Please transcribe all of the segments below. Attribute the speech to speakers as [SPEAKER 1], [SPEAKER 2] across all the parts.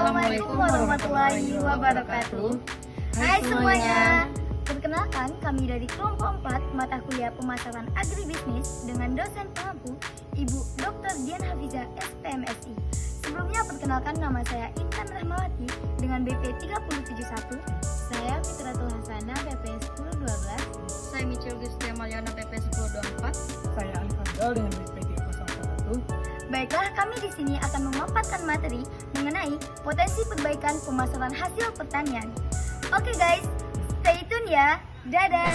[SPEAKER 1] Assalamualaikum warahmatullahi wabarakatuh. Hai semuanya. Perkenalkan, kami dari kelompok 4 mata kuliah pemasaran agribisnis dengan dosen pengampu Ibu Dr. Dian Hafizah SPMSI. Sebelumnya perkenalkan, nama saya Intan Rahmawati dengan BP 371.
[SPEAKER 2] Saya Fitratul Hasanah PP 1012.
[SPEAKER 3] Saya Michel Gustia Malyana PP 1024.
[SPEAKER 4] Saya Alifandal dengan BP 301.
[SPEAKER 1] Baiklah, kami di sini akan memaparkan materi mengenai potensi perbaikan pemasaran hasil pertanian. Oke guys, stay tune ya. Dadah.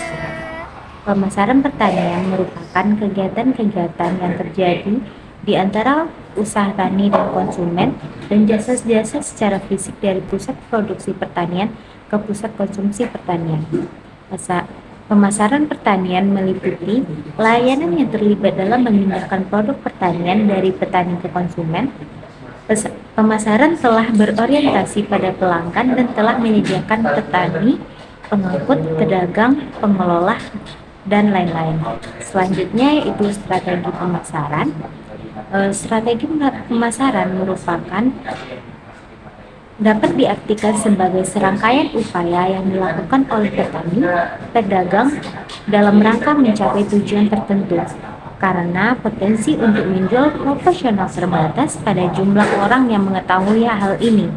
[SPEAKER 2] Pemasaran pertanian merupakan kegiatan-kegiatan yang terjadi di antara usaha tani dan konsumen dan jasa-jasa secara fisik dari pusat produksi pertanian ke pusat konsumsi pertanian. Pemasaran pertanian meliputi layanan yang terlibat dalam memindahkan produk pertanian dari petani ke konsumen. Pemasaran telah berorientasi pada pelanggan dan telah menyediakan petani, pengangkut, pedagang, pengelola, dan lain-lain. Selanjutnya yaitu strategi pemasaran. Strategi pemasaran merupakan dapat diartikan sebagai serangkaian upaya yang dilakukan oleh petani, pedagang dalam rangka mencapai tujuan tertentu. Karena potensi untuk menjual profesional terbatas pada jumlah orang yang mengetahui hal ini.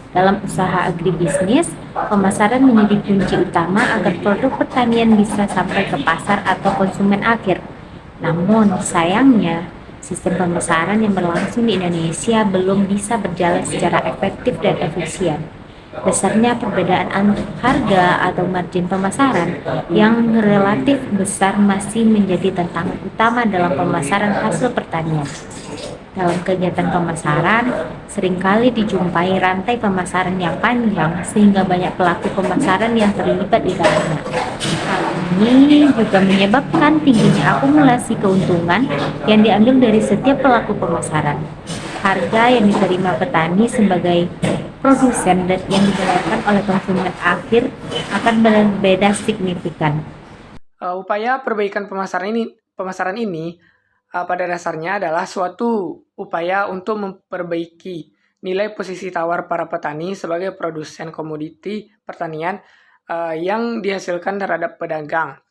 [SPEAKER 2] Dalam usaha agribisnis, pemasaran menjadi kunci utama agar produk pertanian bisa sampai ke pasar atau konsumen akhir. Namun, sayangnya, sistem pemasaran yang berlangsung di Indonesia belum bisa berjalan secara efektif dan efisien. Besarnya perbedaan harga atau margin pemasaran yang relatif besar masih menjadi tantangan utama dalam pemasaran hasil pertanian. Dalam kegiatan pemasaran, seringkali dijumpai rantai pemasaran yang panjang sehingga banyak pelaku pemasaran yang terlibat di dalamnya. Hal ini juga menyebabkan tingginya akumulasi keuntungan yang diambil dari setiap pelaku pemasaran. Harga yang diterima petani sebagai produsen dan yang dibayarkan oleh konsumen akhir akan berbeda signifikan.
[SPEAKER 4] Upaya perbaikan pemasaran ini pada dasarnya adalah suatu upaya untuk memperbaiki nilai posisi tawar para petani sebagai produsen komoditi pertanian yang dihasilkan terhadap pedagang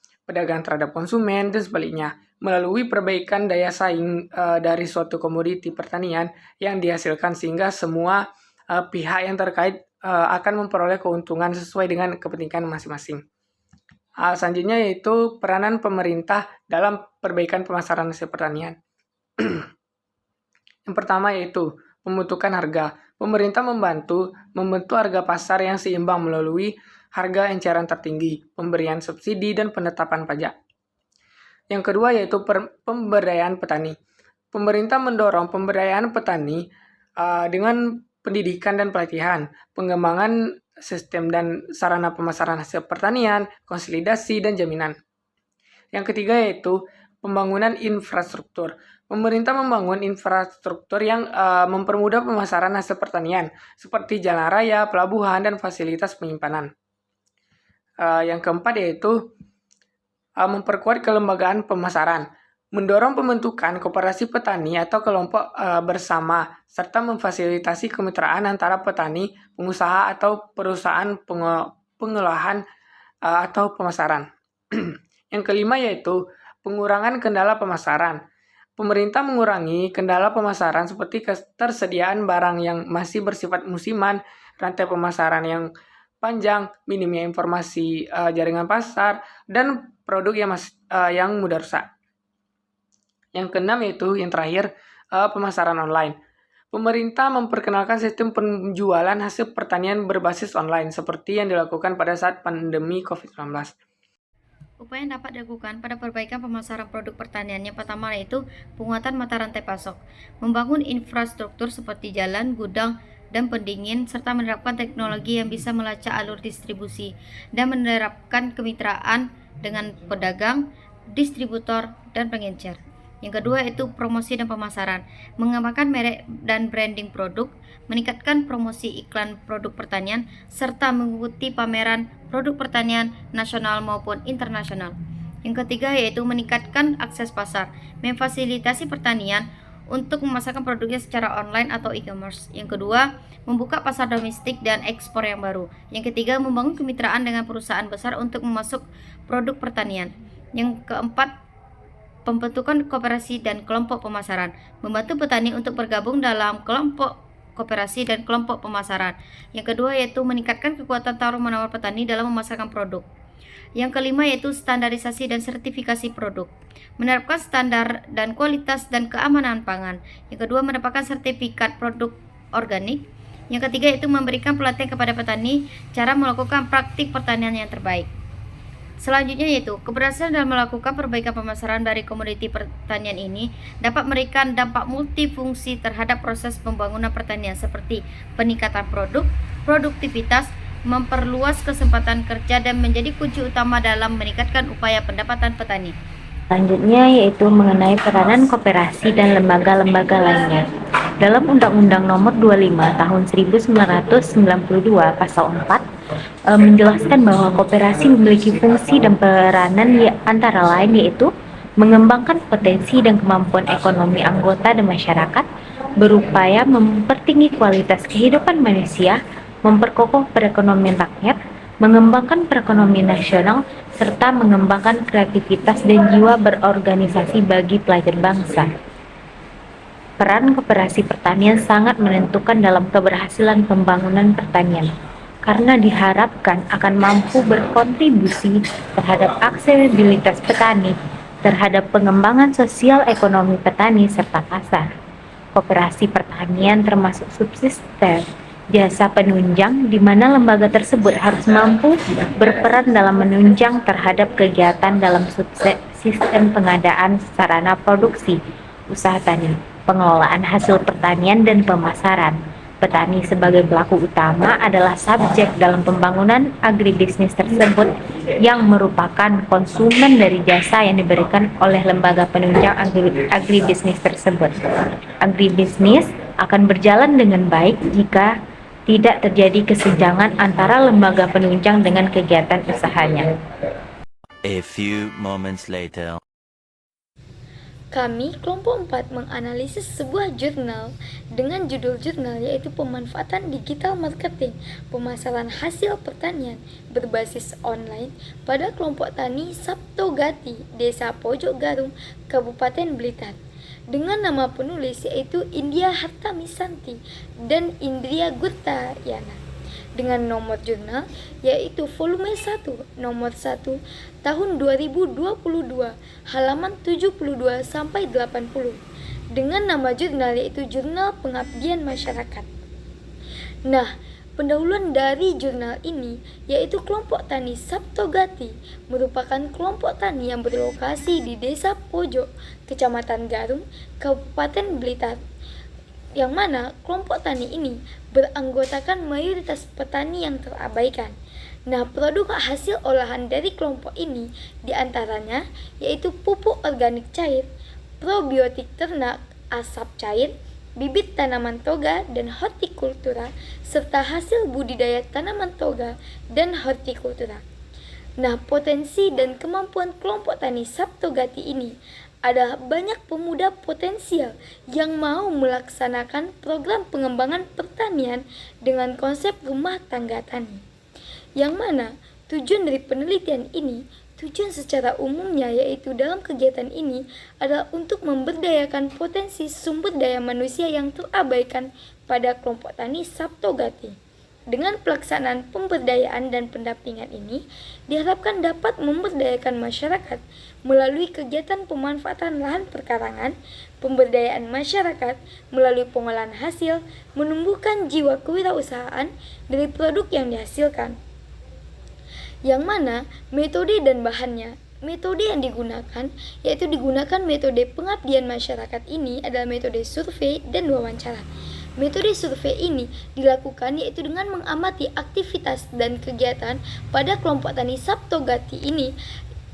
[SPEAKER 4] terhadap konsumen, dan sebaliknya, melalui perbaikan daya saing dari suatu komoditi pertanian yang dihasilkan sehingga semua pihak yang terkait akan memperoleh keuntungan sesuai dengan kepentingan masing-masing. Selanjutnya yaitu peranan pemerintah dalam perbaikan pemasaran hasil pertanian. Yang pertama yaitu pembentukan harga. Pemerintah membantu membentuk harga pasar yang seimbang melalui harga eceran tertinggi, pemberian subsidi, dan penetapan pajak. Yang kedua yaitu pemberdayaan petani. Pemerintah mendorong pemberdayaan petani dengan pendidikan dan pelatihan, pengembangan sistem dan sarana pemasaran hasil pertanian, konsolidasi, dan jaminan. Yang ketiga yaitu pembangunan infrastruktur. Pemerintah membangun infrastruktur yang mempermudah pemasaran hasil pertanian, seperti jalan raya, pelabuhan, dan fasilitas penyimpanan. Yang keempat yaitu memperkuat kelembagaan pemasaran, mendorong pembentukan koperasi petani atau kelompok bersama, serta memfasilitasi kemitraan antara petani, pengusaha, atau perusahaan pengolahan atau pemasaran. Yang kelima yaitu pengurangan kendala pemasaran. Pemerintah mengurangi kendala pemasaran seperti ketersediaan barang yang masih bersifat musiman, rantai pemasaran yang panjang, minimnya informasi jaringan pasar, dan produk yang mudah rusak. Yang keenam yaitu yang terakhir, pemasaran online. Pemerintah memperkenalkan sistem penjualan hasil pertanian berbasis online seperti yang dilakukan pada saat pandemi COVID-19.
[SPEAKER 3] Upaya yang dapat dilakukan pada perbaikan pemasaran produk pertanian yang pertama yaitu penguatan mata rantai pasok, membangun infrastruktur seperti jalan, gudang, dan pendingin, serta menerapkan teknologi yang bisa melacak alur distribusi dan menerapkan kemitraan dengan pedagang, distributor, dan pengecer. Yang kedua yaitu promosi dan pemasaran, mengembangkan merek dan branding produk, meningkatkan promosi iklan produk pertanian, serta mengikuti pameran produk pertanian nasional maupun internasional. Yang ketiga yaitu meningkatkan akses pasar, memfasilitasi pertanian untuk memasarkan produknya secara online atau e-commerce. Yang kedua, membuka pasar domestik dan ekspor yang baru. Yang ketiga, membangun kemitraan dengan perusahaan besar untuk memasuk produk pertanian. Yang keempat, pembentukan koperasi dan kelompok pemasaran, membantu petani untuk bergabung dalam kelompok koperasi dan kelompok pemasaran. Yang kedua yaitu meningkatkan kekuatan tawar-menawar petani dalam memasarkan produk. Yang kelima yaitu standarisasi dan sertifikasi produk, menerapkan standar dan kualitas dan keamanan pangan. Yang kedua, mendapatkan sertifikat produk organik. Yang ketiga yaitu memberikan pelatihan kepada petani cara melakukan praktik pertanian yang terbaik. Selanjutnya yaitu keberhasilan dalam melakukan perbaikan pemasaran dari komoditi pertanian ini dapat memberikan dampak multifungsi terhadap proses pembangunan pertanian seperti peningkatan produk, produktivitas, memperluas kesempatan kerja dan menjadi kunci utama dalam meningkatkan upaya pendapatan petani.
[SPEAKER 2] Selanjutnya yaitu mengenai peranan koperasi dan lembaga-lembaga lainnya. Dalam Undang-Undang Nomor 25 Tahun 1992 Pasal 4 menjelaskan bahwa koperasi memiliki fungsi dan peranan antara lain yaitu mengembangkan potensi dan kemampuan ekonomi anggota dan masyarakat, berupaya mempertinggi kualitas kehidupan manusia, memperkokoh perekonomian rakyat, mengembangkan perekonomian nasional, serta mengembangkan kreativitas dan jiwa berorganisasi bagi pelajar bangsa. Peran koperasi pertanian sangat menentukan dalam keberhasilan pembangunan pertanian, karena diharapkan akan mampu berkontribusi terhadap aksesibilitas petani, terhadap pengembangan sosial ekonomi petani serta pasar. Koperasi pertanian termasuk subsisten, jasa penunjang, di mana lembaga tersebut harus mampu berperan dalam menunjang terhadap kegiatan dalam sistem pengadaan sarana produksi, usaha tani, pengelolaan hasil pertanian dan pemasaran. Petani sebagai pelaku utama adalah subjek dalam pembangunan agribisnis tersebut yang merupakan konsumen dari jasa yang diberikan oleh lembaga penunjang agribisnis tersebut. Agribisnis akan berjalan dengan baik jika tidak terjadi kesenjangan antara lembaga penunjang dengan kegiatan usahanya.
[SPEAKER 5] A few moments later.
[SPEAKER 1] Kami, kelompok 4, menganalisis sebuah jurnal dengan judul jurnal yaitu Pemanfaatan Digital Marketing Pemasaran Hasil Pertanian Berbasis Online pada kelompok tani Saptogati, Desa Pojok Garum, Kabupaten Blitar, dengan nama penulis yaitu India Hartamisanti dan Indria Gurtayana, dengan nomor jurnal yaitu volume 1 nomor 1 tahun 2022 halaman 72 sampai 80, dengan nama jurnal yaitu Jurnal Pengabdian Masyarakat. Nah, pendahuluan dari jurnal ini yaitu kelompok tani Saptogati merupakan kelompok tani yang berlokasi di Desa Pojok, Kecamatan Garum, Kabupaten Blitar, yang mana kelompok tani ini beranggotakan mayoritas petani yang terabaikan. Nah, produk hasil olahan dari kelompok ini diantaranya yaitu pupuk organik cair, probiotik ternak, asap cair, bibit tanaman toga dan hortikultura, serta hasil budidaya tanaman toga dan hortikultura. Nah, potensi dan kemampuan kelompok tani Saptogati ini adalah banyak pemuda potensial yang mau melaksanakan program pengembangan pertanian dengan konsep rumah tangga tani, yang mana tujuan dari penelitian ini, tujuan secara umumnya yaitu dalam kegiatan ini adalah untuk memberdayakan potensi sumber daya manusia yang terabaikan pada kelompok tani Saptogati. Dengan pelaksanaan pemberdayaan dan pendampingan ini, diharapkan dapat memberdayakan masyarakat melalui kegiatan pemanfaatan lahan perkarangan, pemberdayaan masyarakat melalui pengolahan hasil, menumbuhkan jiwa kewirausahaan dari produk yang dihasilkan. Yang mana metode dan bahannya, metode yang digunakan yaitu digunakan metode pengabdian masyarakat ini adalah metode survei dan wawancara. Metode survei ini dilakukan yaitu dengan mengamati aktivitas dan kegiatan pada kelompok tani Saptogati ini,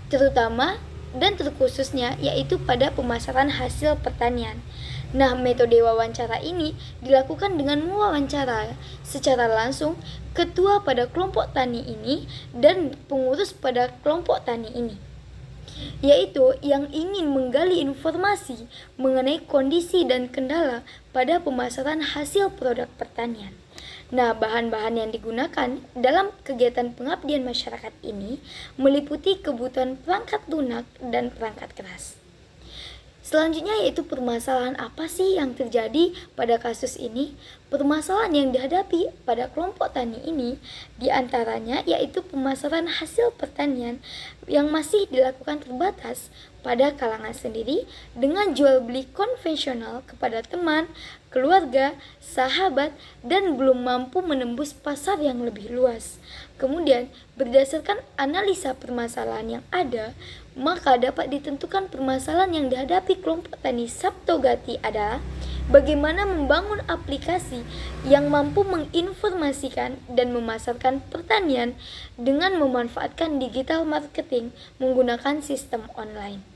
[SPEAKER 1] terutama dan terkhususnya yaitu pada pemasaran hasil pertanian. Nah, metode wawancara ini dilakukan dengan mewawancara secara langsung ketua pada kelompok tani ini dan pengurus pada kelompok tani ini. yaitu yang ingin menggali informasi mengenai kondisi dan kendala pada pemasaran hasil produk pertanian. Nah, bahan-bahan yang digunakan dalam kegiatan pengabdian masyarakat ini meliputi kebutuhan perangkat lunak dan perangkat keras. Selanjutnya yaitu permasalahan apa sih yang terjadi pada kasus ini? Permasalahan yang dihadapi pada kelompok tani ini diantaranya yaitu pemasaran hasil pertanian yang masih dilakukan terbatas pada kalangan sendiri dengan jual beli konvensional kepada teman, keluarga, sahabat, dan belum mampu menembus pasar yang lebih luas. Kemudian, berdasarkan analisa permasalahan yang ada, maka dapat ditentukan permasalahan yang dihadapi kelompok tani Saptogati adalah bagaimana membangun aplikasi yang mampu menginformasikan dan memasarkan pertanian dengan memanfaatkan digital marketing menggunakan sistem online.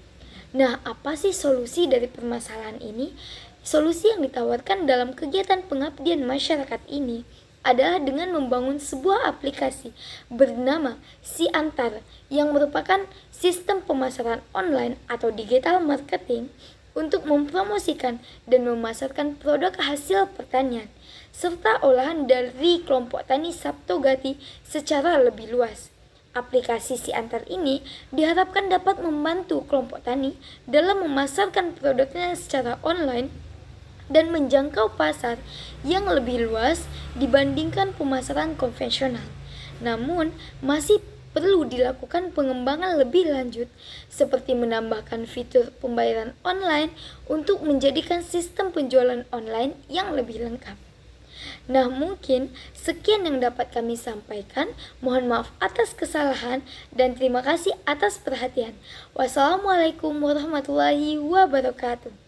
[SPEAKER 1] Nah, apa sih solusi dari permasalahan ini? Solusi yang ditawarkan dalam kegiatan pengabdian masyarakat ini adalah dengan membangun sebuah aplikasi bernama Si Antar yang merupakan sistem pemasaran online atau digital marketing untuk mempromosikan dan memasarkan produk hasil pertanian serta olahan dari kelompok tani Saptogati secara lebih luas. Aplikasi Si Antar ini diharapkan dapat membantu kelompok tani dalam memasarkan produknya secara online dan menjangkau pasar yang lebih luas dibandingkan pemasaran konvensional. Namun, masih perlu dilakukan pengembangan lebih lanjut seperti menambahkan fitur pembayaran online untuk menjadikan sistem penjualan online yang lebih lengkap. Nah, mungkin sekian yang dapat kami sampaikan. Mohon maaf atas kesalahan dan terima kasih atas perhatian. Wassalamualaikum warahmatullahi wabarakatuh.